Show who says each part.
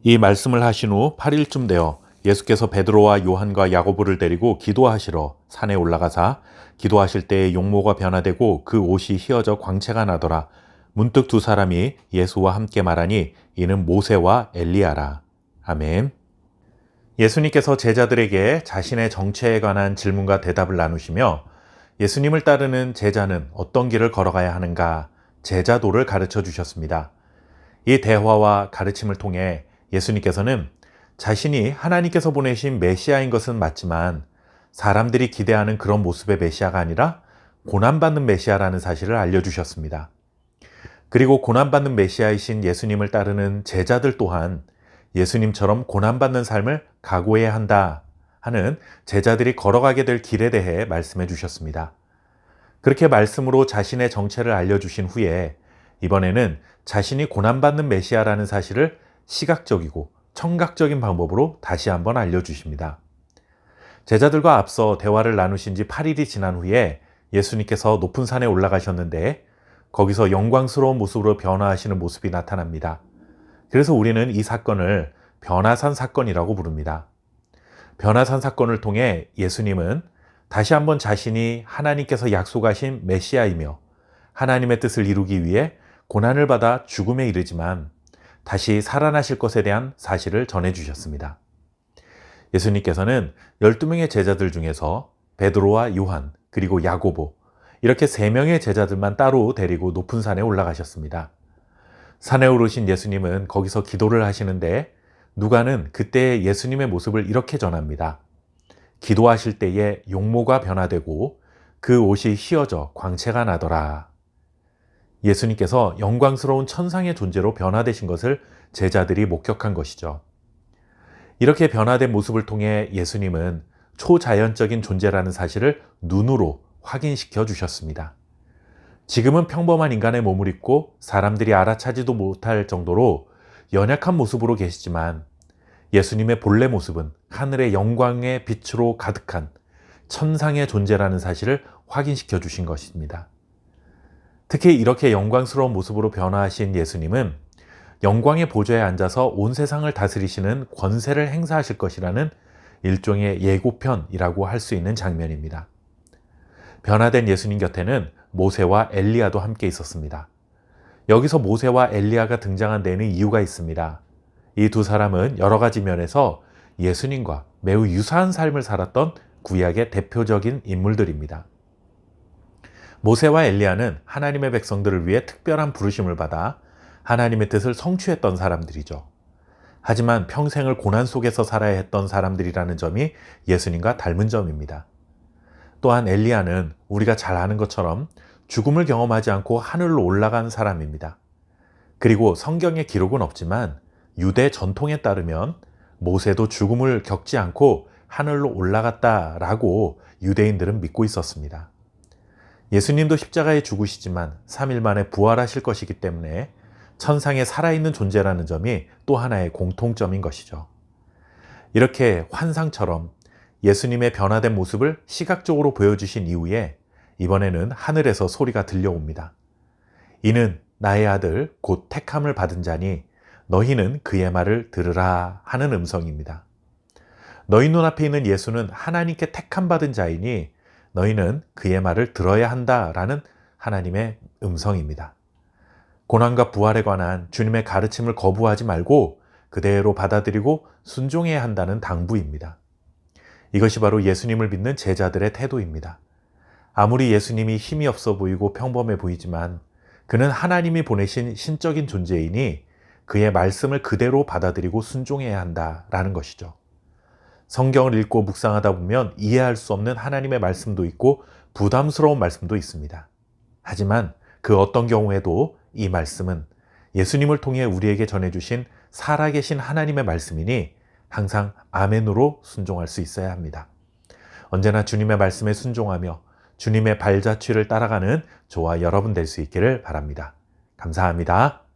Speaker 1: 이 말씀을 하신 후 8일쯤 되어 예수께서 베드로와 요한과 야고보를 데리고 기도하시러 산에 올라가사 기도하실 때에 용모가 변화되고 그 옷이 휘어져 광채가 나더라. 문득 두 사람이 예수와 함께 말하니 이는 모세와 엘리야라. 아멘. 예수님께서 제자들에게 자신의 정체에 관한 질문과 대답을 나누시며 예수님을 따르는 제자는 어떤 길을 걸어가야 하는가 제자도를 가르쳐 주셨습니다. 이 대화와 가르침을 통해 예수님께서는 자신이 하나님께서 보내신 메시아인 것은 맞지만 사람들이 기대하는 그런 모습의 메시아가 아니라 고난받는 메시아라는 사실을 알려주셨습니다. 그리고 고난받는 메시아이신 예수님을 따르는 제자들 또한 예수님처럼 고난받는 삶을 각오해야 한다 하는 제자들이 걸어가게 될 길에 대해 말씀해 주셨습니다. 그렇게 말씀으로 자신의 정체를 알려주신 후에 이번에는 자신이 고난받는 메시아라는 사실을 시각적이고 청각적인 방법으로 다시 한번 알려주십니다. 제자들과 앞서 대화를 나누신 지 8일이 지난 후에 예수님께서 높은 산에 올라가셨는데 거기서 영광스러운 모습으로 변화하시는 모습이 나타납니다. 그래서 우리는 이 사건을 변화산 사건이라고 부릅니다. 변화산 사건을 통해 예수님은 다시 한번 자신이 하나님께서 약속하신 메시아이며 하나님의 뜻을 이루기 위해 고난을 받아 죽음에 이르지만 다시 살아나실 것에 대한 사실을 전해주셨습니다. 예수님께서는 12명의 제자들 중에서 베드로와 요한 그리고 야고보 이렇게 3명의 제자들만 따로 데리고 높은 산에 올라가셨습니다. 산에 오르신 예수님은 거기서 기도를 하시는데 누가는 그때 예수님의 모습을 이렇게 전합니다. 기도하실 때에 용모가 변화되고 그 옷이 휘어져 광채가 나더라. 예수님께서 영광스러운 천상의 존재로 변화되신 것을 제자들이 목격한 것이죠. 이렇게 변화된 모습을 통해 예수님은 초자연적인 존재라는 사실을 눈으로 확인시켜 주셨습니다. 지금은 평범한 인간의 몸을 입고 사람들이 알아차지도 못할 정도로 연약한 모습으로 계시지만 예수님의 본래 모습은 하늘의 영광의 빛으로 가득한 천상의 존재라는 사실을 확인시켜 주신 것입니다. 특히 이렇게 영광스러운 모습으로 변화하신 예수님은 영광의 보좌에 앉아서 온 세상을 다스리시는 권세를 행사하실 것이라는 일종의 예고편이라고 할 수 있는 장면입니다. 변화된 예수님 곁에는 모세와 엘리야도 함께 있었습니다. 여기서 모세와 엘리야가 등장한 데에는 이유가 있습니다. 이 두 사람은 여러 가지 면에서 예수님과 매우 유사한 삶을 살았던 구약의 대표적인 인물들입니다. 모세와 엘리야는 하나님의 백성들을 위해 특별한 부르심을 받아 하나님의 뜻을 성취했던 사람들이죠. 하지만 평생을 고난 속에서 살아야 했던 사람들이라는 점이 예수님과 닮은 점입니다. 또한 엘리야는 우리가 잘 아는 것처럼 죽음을 경험하지 않고 하늘로 올라간 사람입니다. 그리고 성경에 기록은 없지만 유대 전통에 따르면 모세도 죽음을 겪지 않고 하늘로 올라갔다라고 유대인들은 믿고 있었습니다. 예수님도 십자가에 죽으시지만 3일 만에 부활하실 것이기 때문에 천상에 살아있는 존재라는 점이 또 하나의 공통점인 것이죠. 이렇게 환상처럼 예수님의 변화된 모습을 시각적으로 보여주신 이후에 이번에는 하늘에서 소리가 들려옵니다. 이는 나의 아들 곧 택함을 받은 자니 너희는 그의 말을 들으라 하는 음성입니다. 너희 눈앞에 있는 예수는 하나님께 택함 받은 자이니 너희는 그의 말을 들어야 한다라는 하나님의 음성입니다. 고난과 부활에 관한 주님의 가르침을 거부하지 말고 그대로 받아들이고 순종해야 한다는 당부입니다. 이것이 바로 예수님을 믿는 제자들의 태도입니다. 아무리 예수님이 힘이 없어 보이고 평범해 보이지만 그는 하나님이 보내신 신적인 존재이니 그의 말씀을 그대로 받아들이고 순종해야 한다라는 것이죠. 성경을 읽고 묵상하다 보면 이해할 수 없는 하나님의 말씀도 있고 부담스러운 말씀도 있습니다. 하지만 그 어떤 경우에도 이 말씀은 예수님을 통해 우리에게 전해주신 살아계신 하나님의 말씀이니 항상 아멘으로 순종할 수 있어야 합니다. 언제나 주님의 말씀에 순종하며 주님의 발자취를 따라가는 저와 여러분 될 수 있기를 바랍니다. 감사합니다.